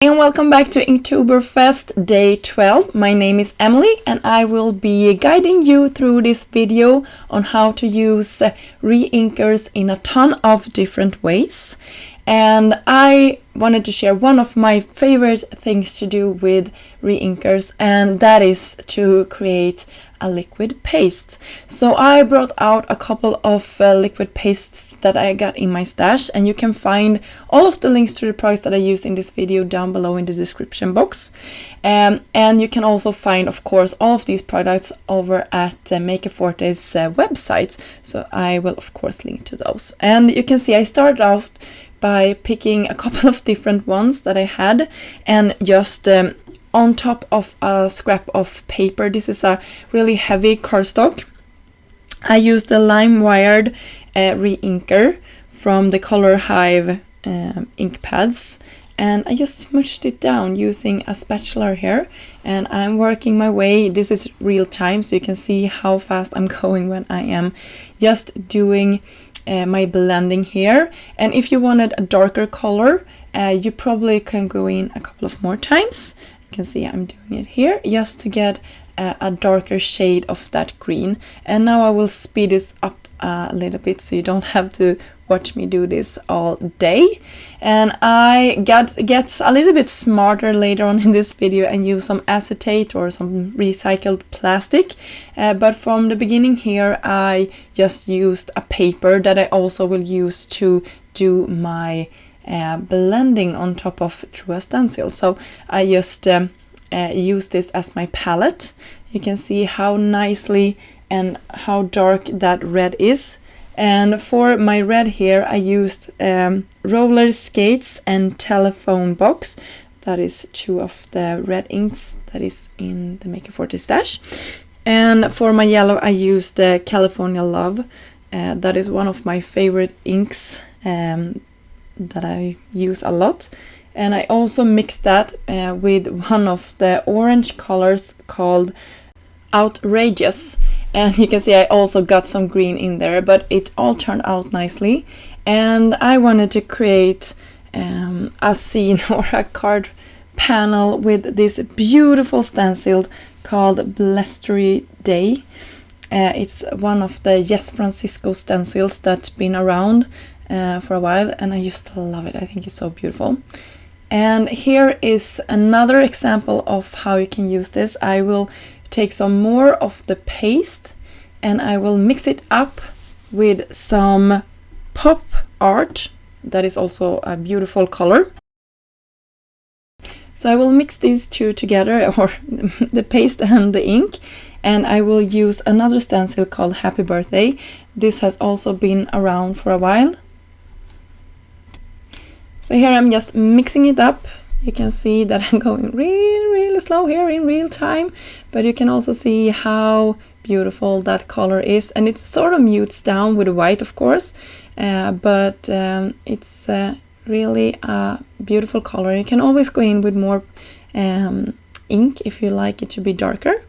And welcome back to Inktoberfest Day 12. My name is Emily and I will be guiding you through this video on how to use re-inkers in a ton of different ways. And I wanted to share one of my favorite things to do with re-inkers, and that is to create a liquid paste. So I brought out a couple of liquid pastes that I got in my stash, and you can find all of the links to the products that I use in this video down below in the description box. And you can also find, of course, all of these products over at Forte's website. So I will, of course, link to those. And you can see I started out by picking a couple of different ones that I had and just on top of a scrap of paper. This is a really heavy cardstock. I used the lime-wired re-inker from the color Hive ink pads, and I just smoothed it down using a spatula here, and I'm working my way. This is real time, so you can see how fast I'm going when I am just doing my blending here. And if you wanted a darker color, you probably can go in a couple of more times. You can see I'm doing it here just to get a darker shade of that green. And now I will speed this up a little bit so you don't have to watch me do this all day. And I get a little bit smarter later on in this video and use some acetate or some recycled plastic. But from the beginning here, I just used a paper that I also will use to do my blending on top of through a stencil. So I just use this as my palette. You can see how nicely and how dark that red is. And for my red here, I used roller skates and telephone box. That is two of the red inks that is in the Forte stash. And for my yellow, I used the California Love. That is one of my favorite inks that I use a lot. And I also mixed that with one of the orange colors called Outrageous. And you can see I also got some green in there, but it all turned out nicely. And I wanted to create a scene or a card panel with this beautiful stencil called Blustery Day. It's one of the Yes Francisco stencils that's been around for a while, and I just love it. I think it's so beautiful. And here is another example of how you can use this. I will take some more of the paste and I will mix it up with some pop art that is also a beautiful color. So I will mix these two together, or the paste and the ink, and I will use another stencil called Happy Birthday. This has also been around for a while. So here I'm just mixing it up. You can see that I'm going really slow here in real time, but you can also see how beautiful that color is, and it sort of mutes down with the white, of course, but it's really a beautiful color. You can always go in with more ink if you like it to be darker.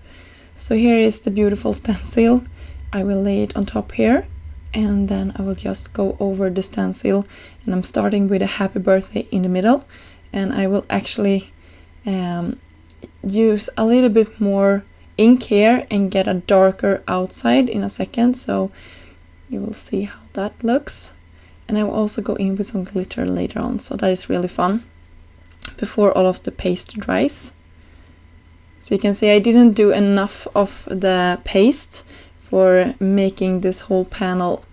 So here is the beautiful stencil. I will lay it on top here, and then I will just go over the stencil, and I'm starting with a happy birthday in the middle, and I will actually use a little bit more ink here and get a darker outside in a second, so you will see how that looks. And I will also go in with some glitter later on, so that is really fun before all of the paste dries. So you can see I didn't do enough of the paste for making this whole panel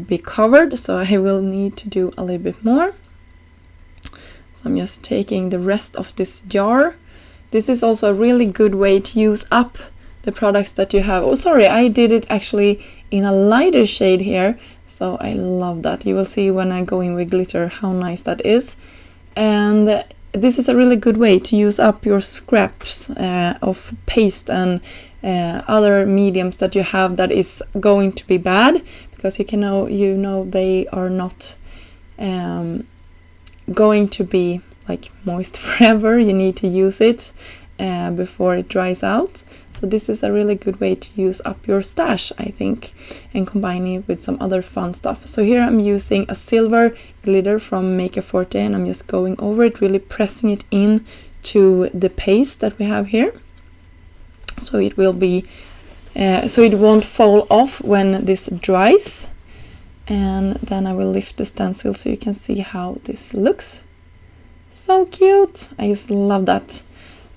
be covered, so I will need to do a little bit more. So I'm just taking the rest of this jar. This is also a really good way to use up the products that you have. Oh, sorry, I did it actually in a lighter shade here, so I love that. You will see when I go in with glitter how nice that is. And this is a really good way to use up your scraps of paste and other mediums that you have that is going to be bad, because you know they are not going to be like moist forever. You need to use it, before it dries out. So this is a really good way to use up your stash, I think, and combine it with some other fun stuff. So here I'm using a silver glitter from Forte, and I'm just going over it, really pressing it in to the paste that we have here. So it will be, so it won't fall off when this dries. And then I will lift the stencil so you can see how this looks. So cute! I just love that.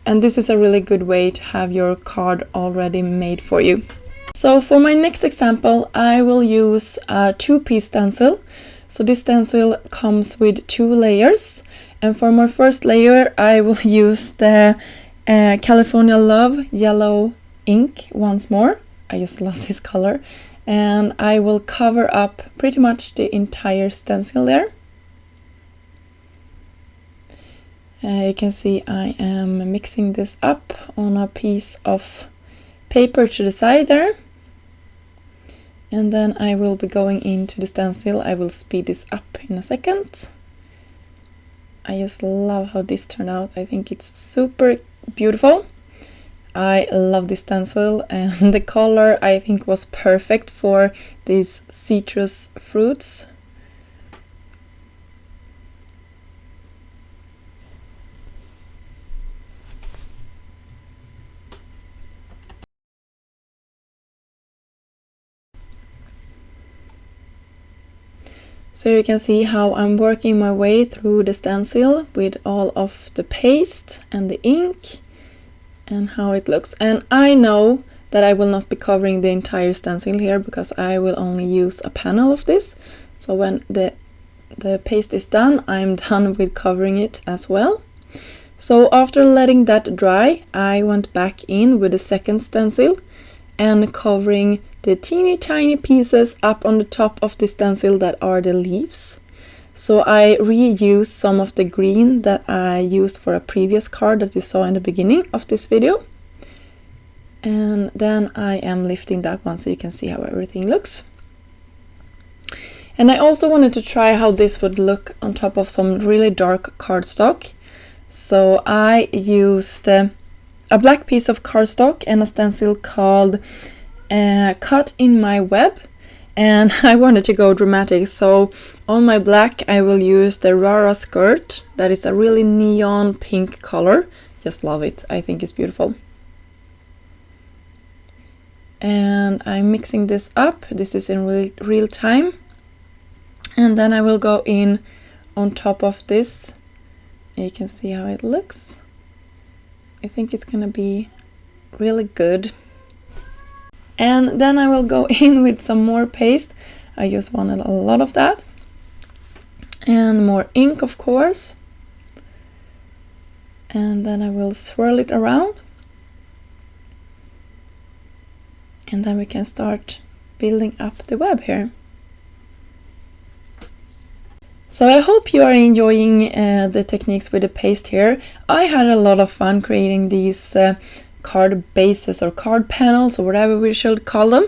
And this is a really good way to have your card already made for you. So for my next example, I will use a 2-piece stencil. So this stencil comes with 2 layers. And for my first layer, I will use the California Love yellow ink once more. I just love this color. And I will cover up pretty much the entire stencil there. You can see I am mixing this up on a piece of paper to the side there. And then I will be going into the stencil. I will speed this up in a second. I just love how this turned out. I think it's super beautiful. I love this stencil, and the color I think was perfect for these citrus fruits. So you can see how I'm working my way through the stencil with all of the paste and the ink and how it looks. And I know that I will not be covering the entire stencil here because I will only use a panel of this. So when the paste is done, I'm done with covering it as well. So after letting that dry, I went back in with the second stencil and covering the teeny tiny pieces up on the top of the stencil that are the leaves. So I reused some of the green that I used for a previous card that you saw in the beginning of this video. And then I am lifting that one so you can see how everything looks. And I also wanted to try how this would look on top of some really dark cardstock. So I used a black piece of cardstock and a stencil called Cut in My Web, and I wanted to go dramatic, so on my black I will use the Rara skirt. That is a really neon pink color. Just love it. I think it's beautiful. And I'm mixing this up. This is in real time. And then I will go in on top of this. You can see how it looks. I think it's gonna be really good. And then I will go in with some more paste. I just wanted a lot of that. And more ink, of course. And then I will swirl it around. And then we can start building up the web here. So I hope you are enjoying the techniques with the paste here. I had a lot of fun creating these card bases or card panels or whatever we should call them,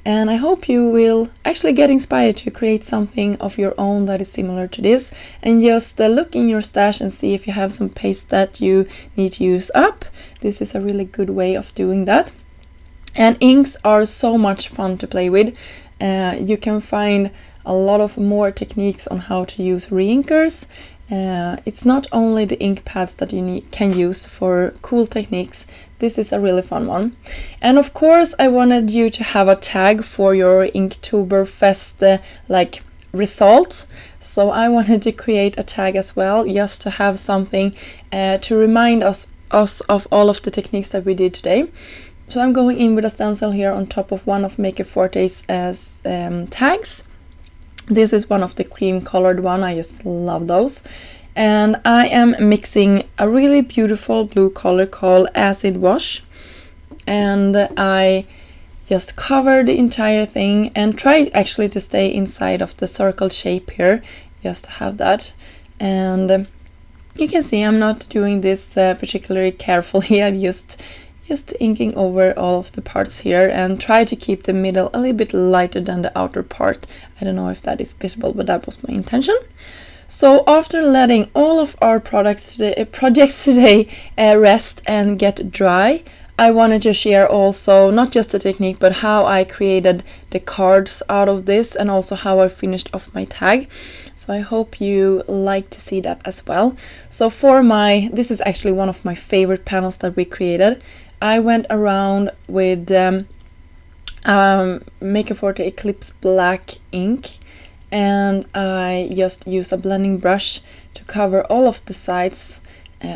and I hope you will actually get inspired to create something of your own that is similar to this, and just look in your stash and see if you have some paste that you need to use up. This is a really good way of doing that. And inks are so much fun to play with. You can find a lot of more techniques on how to use reinkers. It's not only the ink pads that you can use for cool techniques. This is a really fun one. And of course I wanted you to have a tag for your INKtoberfest results. So I wanted to create a tag as well, just to have something to remind us of all of the techniques that we did today. So I'm going in with a stencil here on top of one of Forte's tags. This is one of the cream colored one. I just love those. And I am mixing a really beautiful blue color called Acid Wash. And I just cover the entire thing and try actually to stay inside of the circle shape here, just to have that. And you can see I'm not doing this particularly carefully. I'm just inking over all of the parts here and try to keep the middle a little bit lighter than the outer part. I don't know if that is visible, but that was my intention. So after letting all of our projects today rest and get dry, I wanted to share also not just the technique but how I created the cards out of this and also how I finished off my tag. So I hope you like to see that as well. So this is actually one of my favorite panels that we created. I went around with Maker Forte Eclipse Black ink, and I just use a blending brush to cover all of the sides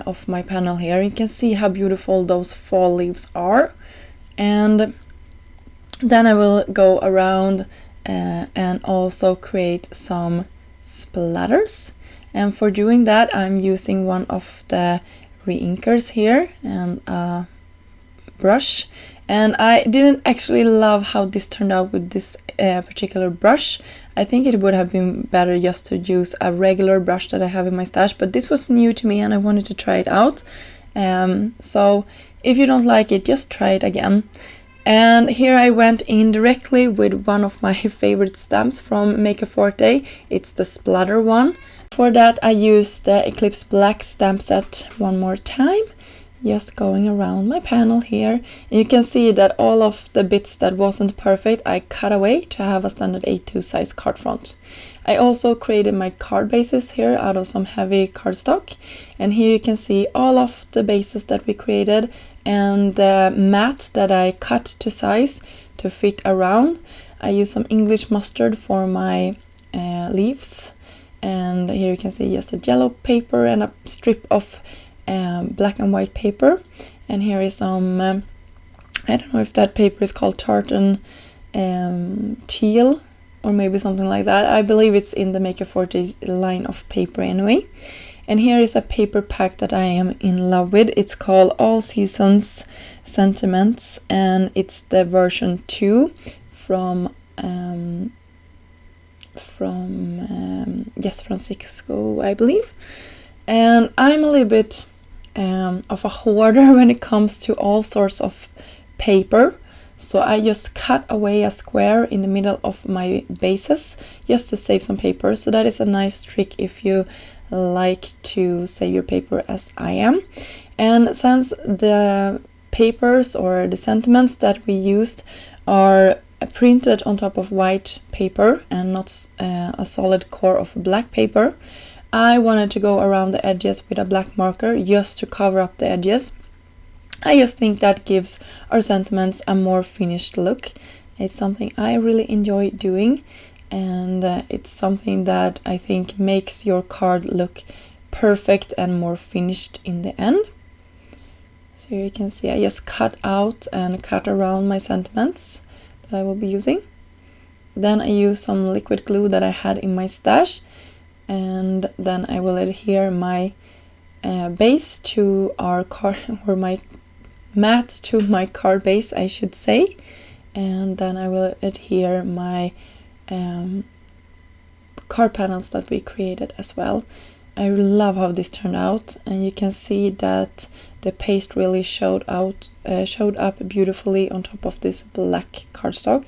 of my panel here. You can see how beautiful those fall leaves are, and then I will go around and also create some splatters, and for doing that I'm using one of the re-inkers here and a brush. And I didn't actually love how this turned out with this particular brush. I think it would have been better just to use a regular brush that I have in my stash, but this was new to me and I wanted to try it out. So if you don't like it, just try it again. And here I went in directly with one of my favorite stamps from Maker Forte. It's the splatter one. For that I used the Eclipse Black stamp set one more time, just going around my panel here. And you can see that all of the bits that wasn't perfect I cut away to have a standard A2 size card front. I also created my card bases here out of some heavy cardstock, and here you can see all of the bases that we created and the mat that I cut to size to fit around. I used some English mustard for my leaves, and here you can see just a yellow paper and a strip of black and white paper, and here is some I don't know if that paper is called tartan teal or maybe something like that. I believe it's in the Maker Forte line of paper anyway. And here is a paper pack that I am in love with. It's called All Seasons Sentiments, and it's the version 2 from Cisco, I believe. And I'm a little bit of a hoarder when it comes to all sorts of paper, so I just cut away a square in the middle of my bases just to save some paper. So that is a nice trick if you like to save your paper as I am. And since the papers or the sentiments that we used are printed on top of white paper and not a solid core of black paper, I wanted to go around the edges with a black marker just to cover up the edges. I just think that gives our sentiments a more finished look. It's something I really enjoy doing, and it's something that I think makes your card look perfect and more finished in the end. So here you can see I just cut out and cut around my sentiments that I will be using. Then I use some liquid glue that I had in my stash, and then I will adhere my base to our card, or my mat to my card base I should say, and then I will adhere my card panels that we created as well. I love how this turned out, and you can see that the paste really showed up beautifully on top of this black cardstock.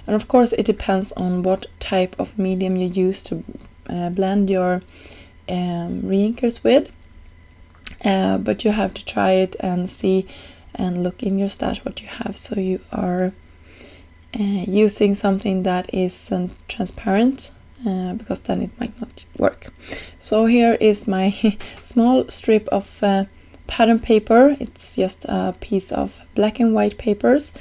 And of course it depends on what type of medium you use to blend your re-inkers with, but you have to try it and see and look in your stash what you have, so you are using something that isn't transparent, because then it might not work. So here is my small strip of pattern paper. It's just a piece of black and white papers.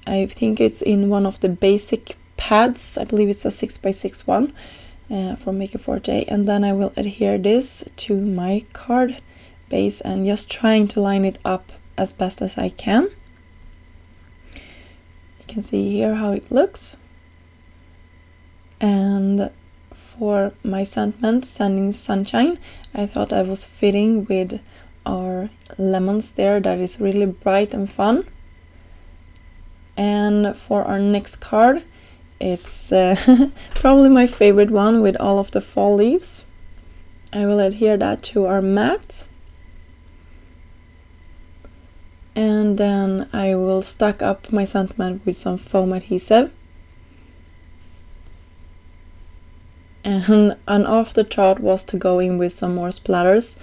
I think it's in one of the basic pads. I believe it's a 6x6 one from Maker Forte, and then I will adhere this to my card base and just trying to line it up as best as I can. You can see here how it looks. And for my sentiment, Sending Sunshine, I thought I was fitting with our lemons there. That is really bright and fun. And for our next card, it's probably my favorite one with all of the fall leaves. I will adhere that to our mat. And then I will stack up my sentiment with some foam adhesive. and an afterthought was to go in with some more splatters.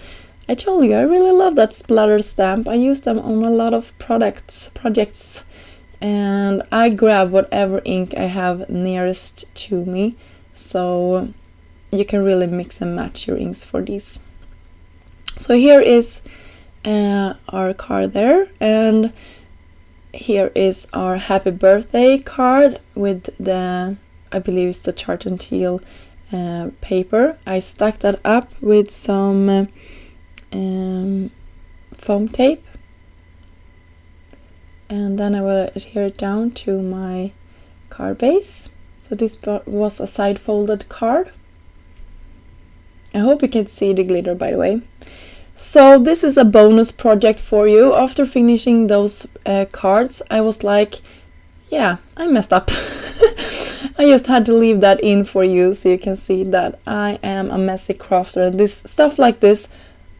I told you I really love that splatter stamp. I use them on a lot of projects, and I grab whatever ink I have nearest to me, so you can really mix and match your inks for these. So here is our card there, and here is our happy birthday card with the, I believe it's the tartan teal paper. I stuck that up with some foam tape, and then I will adhere it down to my card base. So this was a side folded card. I hope you can see the glitter, by the way. So this is a bonus project for you. After finishing those cards, I was like, yeah, I messed up. I just had to leave that in for you so you can see that I am a messy crafter, and this stuff like this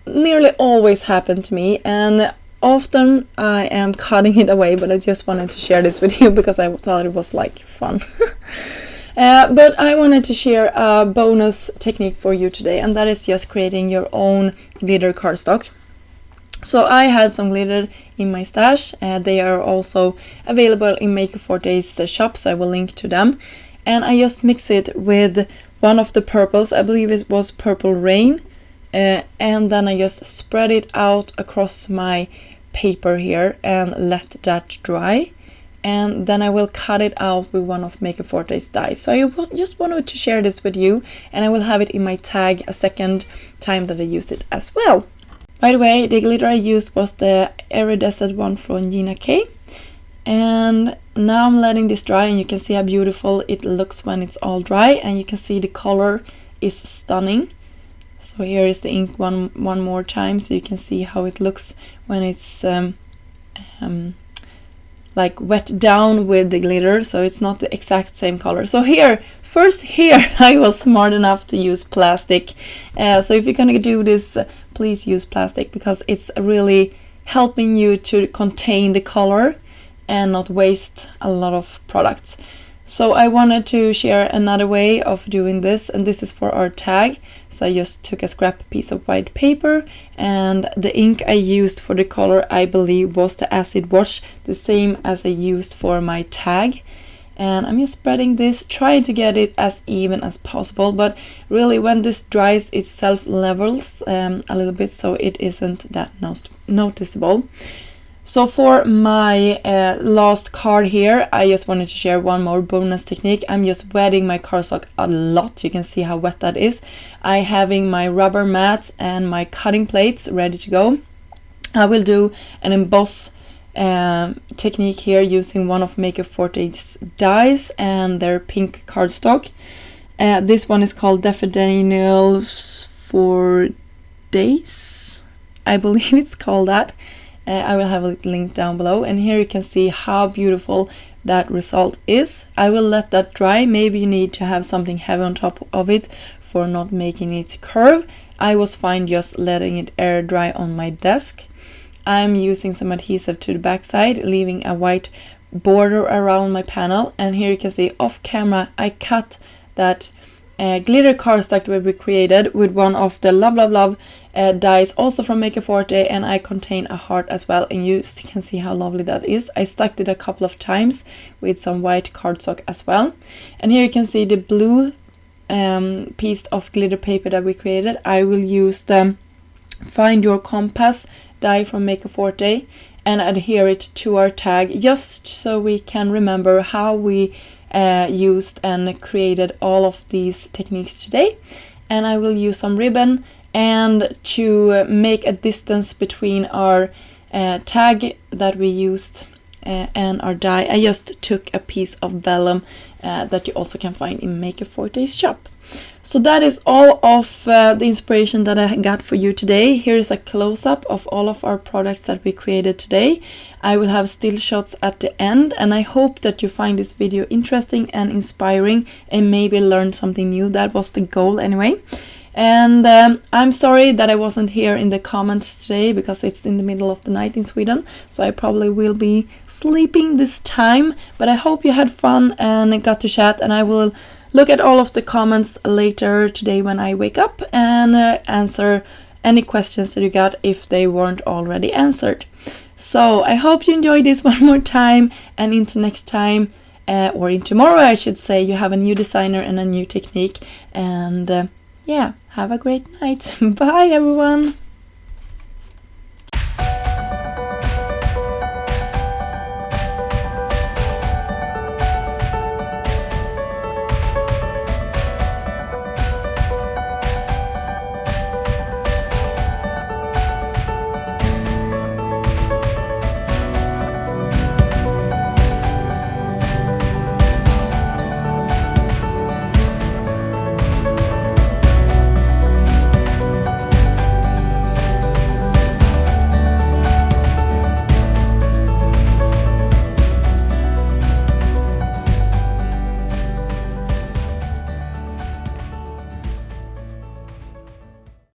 nearly always happen to me, and often I am cutting it away, but I just wanted to share this with you because I thought it was like fun. But I wanted to share a bonus technique for you today, and that is just creating your own glitter cardstock. So I had some glitter in my stash. They are also available in Maker Forte's shop, so I will link to them. And I just mix it with one of the purples, I believe it was Purple Rain, and then I just spread it out across my paper here and let that dry. And then I will cut it out with one of Maker Forte's dies. So I just wanted to share this with you, and I will have it in my tag a second time that I used it as well. By the way, the glitter I used was the iridescent one from Gina K. And now I'm letting this dry, and you can see how beautiful it looks when it's all dry, and you can see the color is stunning. So here is the ink one more time, so you can see how it looks when it's like wet down with the glitter, so it's not the exact same color. So here I was smart enough to use plastic. So if you're gonna do this, please use plastic, because it's really helping you to contain the color and not waste a lot of products. So I wanted to share another way of doing this, and this is for our tag. So I just took a scrap piece of white paper, and the ink I used for the color, I believe, was the acid wash, the same as I used for my tag. And I'm just spreading this, trying to get it as even as possible, but really when this dries it self-levels a little bit, so it isn't that noticeable. So for my last card here, I just wanted to share one more bonus technique. I'm just wetting my cardstock a lot. You can see how wet that is. I having my rubber mat and my cutting plates ready to go. I will do an emboss technique here using one of Maker Forte's dies and their pink cardstock. This one is called Daffodils for Days. I believe it's called that. I will have a link down below, and here you can see how beautiful that result is. I will let that dry. Maybe you need to have something heavy on top of it for not making it curve. I was fine just letting it air dry on my desk. I'm using some adhesive to the back side, leaving a white border around my panel, and here you can see off camera I cut that glitter cardstock that we created with one of the Love dies, also from Maker Forte, and I contain a heart as well, and you can see how lovely that is. I stuck it a couple of times with some white cardstock as well. And here you can see the blue piece of glitter paper that we created. I will use the Find Your Compass die from Maker Forte and adhere it to our tag, just so we can remember how we used and created all of these techniques today. And I will use some ribbon, and to make a distance between our tag that we used and our die, I just took a piece of vellum that you also can find in Maker Forte's shop. So that is all of the inspiration that I got for you today. Here is a close-up of all of our products that we created today. I will have still shots at the end, and I hope that you find this video interesting and inspiring and maybe learn something new. That was the goal anyway. And I'm sorry that I wasn't here in the comments today because it's in the middle of the night in Sweden, so I probably will be sleeping this time, but I hope you had fun and got to chat, and I will look at all of the comments later today when I wake up and answer any questions that you got if they weren't already answered. So I hope you enjoyed this one more time, and into next time, or in tomorrow I should say, you have a new designer and a new technique. And yeah, have a great night. Bye everyone.